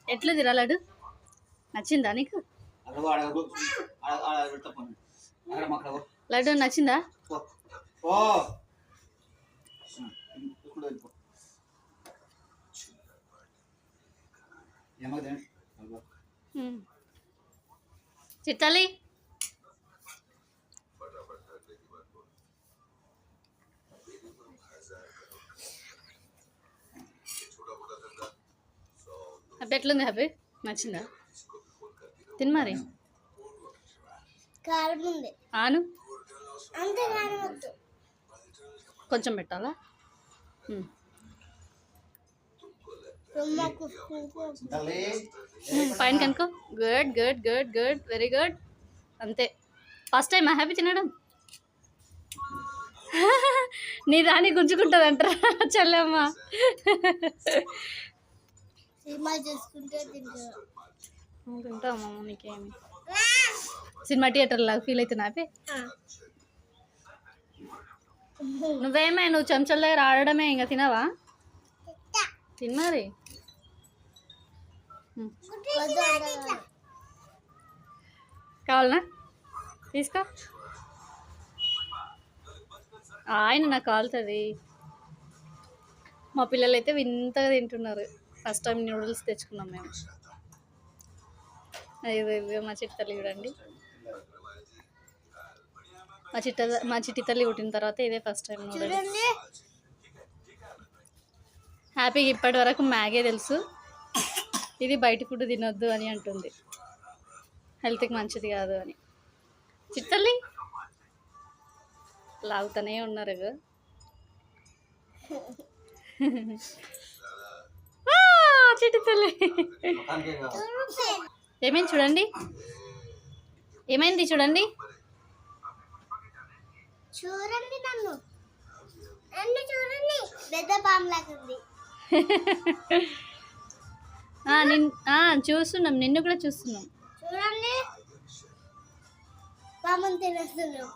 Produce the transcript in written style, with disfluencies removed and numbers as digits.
ఎట్లా తిరాలాడు నచ్చిందా నీకు లడ్డు నచ్చిందా చిట్టాలి హ్యాపీ ఎట్లుంది హ్యాపీ నచ్చిందా తిని మరి ఆను కొంచెం పెట్టాలా పైన కనుకో good good good good very good అంతే ఫస్ట్ టైం హ్యాపీ తినడం నీ రాణి గుంజుకుంటుంది అంటారా చెల్లెమ్మ తింటామమ్మ నీకేమి సినిమా థియేటర్ లాగా ఫీల్ అవుతున్నా హ్యాపీ నువ్వు చెంచాల దగ్గర ఆడడమే ఇంకా తినవా తిన్ మరి కావాలనా తీసుకో ఆయన నాకు కాలుతుంది మా పిల్లలు అయితే వింతగా తింటున్నారు ఫస్ట్ టైం నూడిల్స్ తెచ్చుకున్నాం మేము అదే మా చిట్టి తల్లి చూడండి మా చిట్టి తల్లి పుట్టిన తర్వాత ఇదే ఫస్ట్ టైం నూడిల్స్ హ్యాపీగా ఇప్పటి వరకు మ్యాగే తెలుసు ఇది బయట ఫుడ్ తినొద్దు అని అంటుంది హెల్త్కి మంచిది కాదు అని చిట్టల్లి లాగుతూనే ఉన్నారు చిట్టి తల్లి ఏమైంది చూడండి ఏమైంది చూడండి చూడండి నన్ను చూడండి పెద్ద పాము లాగుంది చూస్తున్నాం నిన్ను కూడా చూస్తున్నాం చూడండి పాము తినేస్తున్నాం